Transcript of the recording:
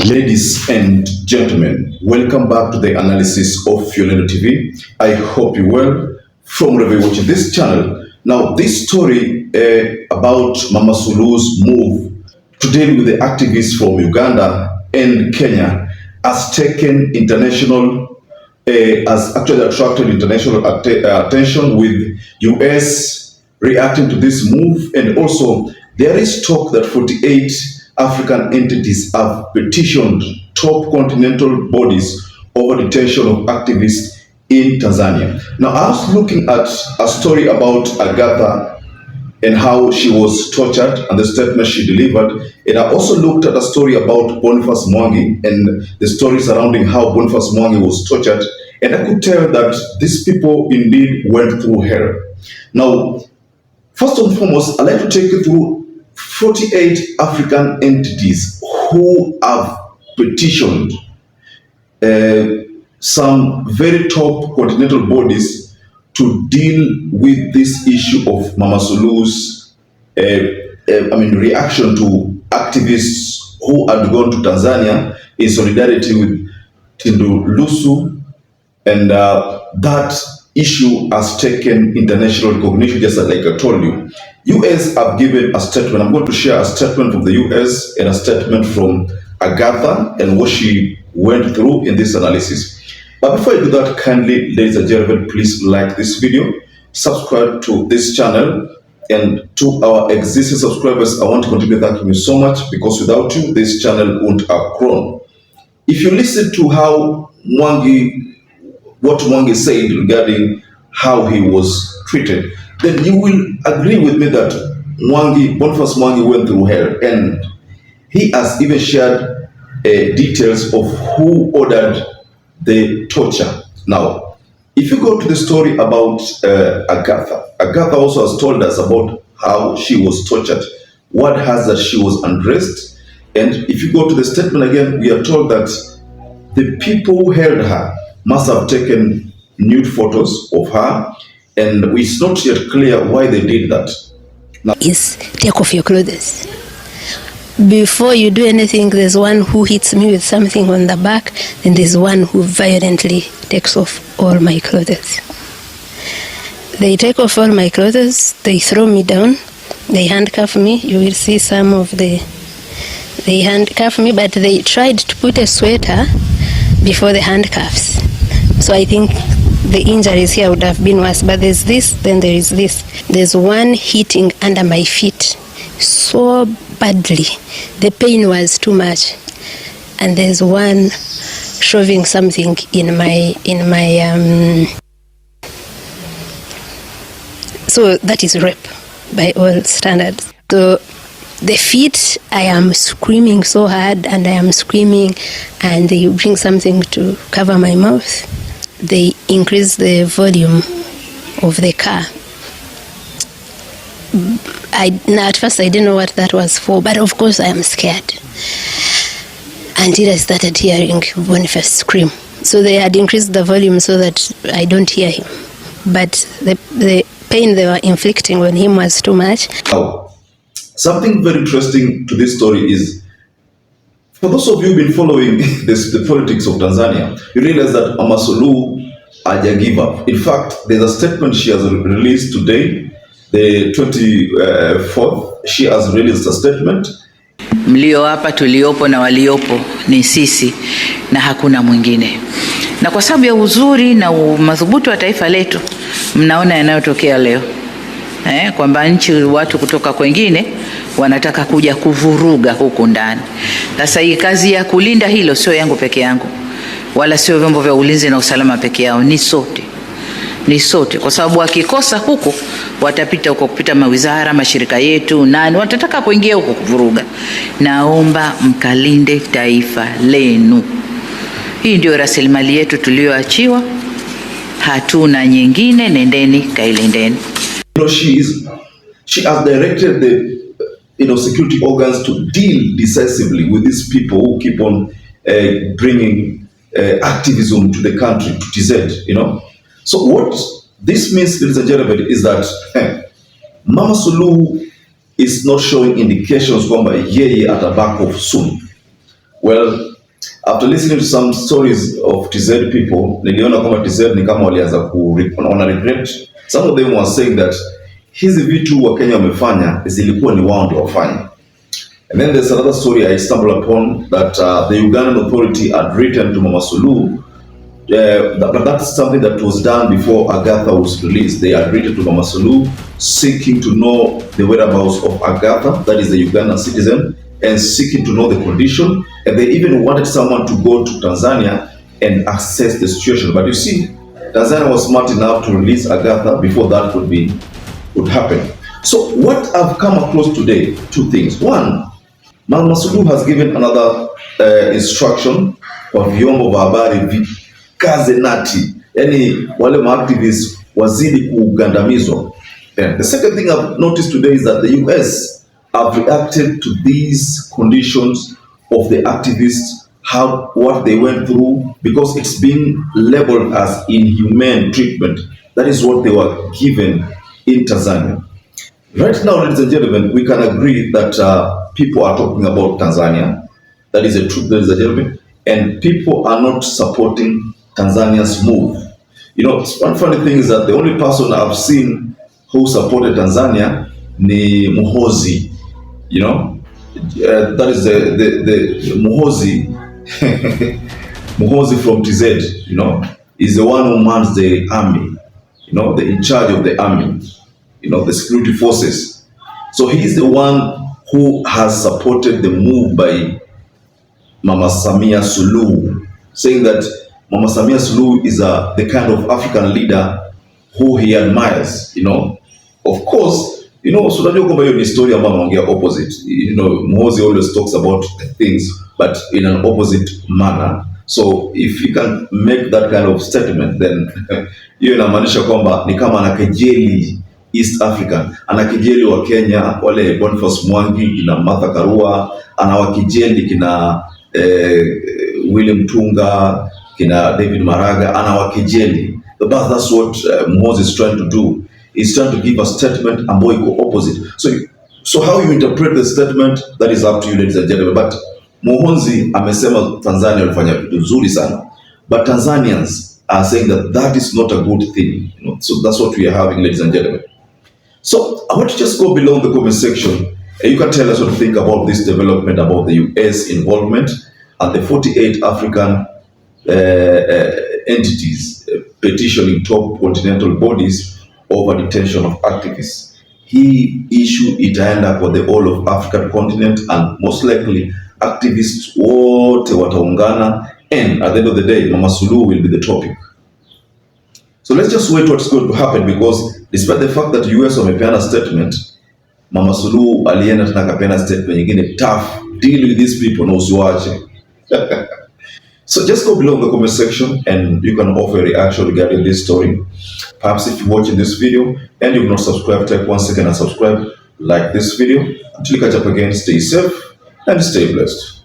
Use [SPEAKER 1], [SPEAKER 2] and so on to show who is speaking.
[SPEAKER 1] Ladies and gentlemen, welcome back to the analysis of YOLENO TV. I hope you're well from wherever you're watching this channel. Now, this story about Mama Suluhu's move to deal with the activists from Uganda and Kenya has taken international, has actually attracted international attention, with US reacting to this move. And also, there is talk that 48 African entities have petitioned top continental bodies over detention of activists in Tanzania. Now, I was looking at a story about Agatha and how she was tortured and the statement she delivered. And I also looked at a story about BONFACE MWANGI and the story surrounding how BONFACE MWANGI was tortured. And I could tell that these people indeed went through hell. Now, first and foremost, I'd like to take you through 48 African entities who have petitioned some very top continental bodies to deal with this issue of Mama Suluhu's reaction to activists who had gone to Tanzania in solidarity with Tundu Lissu, and that issue has taken international recognition, just like I told you. US have given a statement. I'm going to share a statement from the US and a statement from Agatha and what she went through in this analysis. But before I do that, kindly, ladies and gentlemen, please like this video, subscribe to this channel, and to our existing subscribers, I want to continue thanking you so much, because without you, this channel wouldn't have grown. If you listen to how what MWANGI said regarding how he was treated, then you will agree with me that BONFACE MWANGI went through hell, and he has even shared details of who ordered the torture. Now, if you go to the story about Agatha also has told us about how she was tortured. What has that she was undressed, and if you go to the statement again, we are told that the people who held her must have taken nude photos of her, and it's not yet clear why they did that. Now,
[SPEAKER 2] take off your clothes. Before you do anything, there's one who hits me with something on the back, and there's one who violently takes off all my clothes. They take off all my clothes, they throw me down, they handcuff me. You will see some of they handcuff me, but they tried to put a sweater before the handcuffs. So I think the injuries here would have been worse, but there's this, then there is this. There's one hitting under my feet so badly, the pain was too much, and there's one shoving something in my so that is rape by all standards. So the feet, I am screaming so hard, and I am screaming, and they bring something to cover my mouth. They increase the volume of the car. At first I didn't know what that was for, but of course I am scared until I started hearing BONFACE scream. So they had increased the volume so that I don't hear him, but the pain they were inflicting on him was too much.
[SPEAKER 1] Now, something very interesting to this story is, for those of you who've been following the politics of Tanzania, you realize that Mama Suluhu haja give up. In fact, there's a statement she has released today, the 24th. She has released a statement.
[SPEAKER 3] Mlio hapa, tuliopo na waliopo ni sisi na hakuna mwingine. Na kwa sababu ya uzuri na madhubuti wa taifa letu, mnaona yanayotokea leo. Kwamba nchi, watu kutoka kwingine wanataka kuja kuvuruga huku ndani. Sasa hii kazi ya kulinda hilo sio yangu peke yangu, wala sio vyombo vya ulinzi na usalama peke yao, ni sote, kwa sababu wakikosa huku watapita huko, kupita mawizara, mashirika yetu, nani watataka kuingia huko kuvuruga. Naomba mkalinde taifa lenu. Hii ndio rasilimali yetu tulioachiwa, hatuna nyingine, nendeni kailindeni.
[SPEAKER 1] She has directed the security organs to deal decisively with these people who keep on bringing activism to the country, to TZ, So what this means, ladies and gentlemen, is that Mama Suluhu is not showing indications kwamba yeye atabackoff soon. Well, after listening to some stories of TZ people, niliona kama TZ ni kama walianza wana regret. Some of them were saying that hizi vitu wa Kenya wamefanya zilikuwa ni wao ndio wafanye. And then there's another story I stumbled upon that the Ugandan authority had written to Mama Suluhu, but that's something that was done before Agatha was released. They had written to Mama Suluhu seeking to know the whereabouts of Agatha, that is the Ugandan citizen, and seeking to know the condition. And they even wanted someone to go to Tanzania and assess the situation. But you see, Tanzania was smart enough to release Agatha before that would happen. So what I've come across today, two things. One, Mama Suluhu has given another instruction kwa vyombo vya habari vikaze nati, yani wale maactivists wazidi kugandamizwa. And the second thing I've noticed today is that the US have reacted to these conditions of the activists, what they went through, because it's been labeled as inhumane treatment. That is what they were given in Tanzania. Right now, ladies and gentlemen, we can agree that people are talking about Tanzania. That is the truth, ladies and gentlemen. And people are not supporting Tanzania's move. You know, one funny thing is that the only person I've seen who supported Tanzania ni Muhozi. You know, that is the Muhozi. Muhozi from TZ, you know, is the one who mans the army. You know, in charge of the army. You know, the security forces. So he's the one who has supported the move by Mama Samia Suluhu, saying that Mama Samia Suluhu is the kind of African leader who he admires, you know. Of course, you know, so unajua kwamba hiyo ni story ambayo anaongea opposite. You know, Muhozi always talks about things, but in an opposite manner. So if you can make that kind of statement, then hiyo inamaanisha kwamba ni kama anakejeli East African, anakejeli wa Kenya, wale BONFACE MWANGI, kina Martha Karua, anawakejeli kina William Tunga, kina David Maraga, anawakejeli. But that's what Muhozi is trying to do. He's trying to give a statement ambayo iko opposite. So how you interpret the statement, that is up to you, ladies and gentlemen. But Muhozi amesema Tanzania walifanya vitu nzuri sana. But Tanzanians are saying that is not a good thing. You know? So that's what we are having, ladies and gentlemen. So I want to just go below in the comment section and you can tell us what you think about this development, about the US involvement and the 48 African entities petitioning top continental bodies over detention of activists. Hii issue itaenda kwa the whole of African continent and most likely activists wote wataungana, and at the end of the day Mama Suluhu will be the topic. So let's just wait what's going to happen, because despite the fact that US wamepeana statement, Mama Suluhu alienda tena kapeana statement nyingine tough, deal with these people na usiwache. So just go below in the comment section and you can offer a reaction regarding this story. Perhaps if you're watching this video and you've not subscribed, take 1 second and subscribe, like this video. Until you catch up again, stay safe and stay blessed.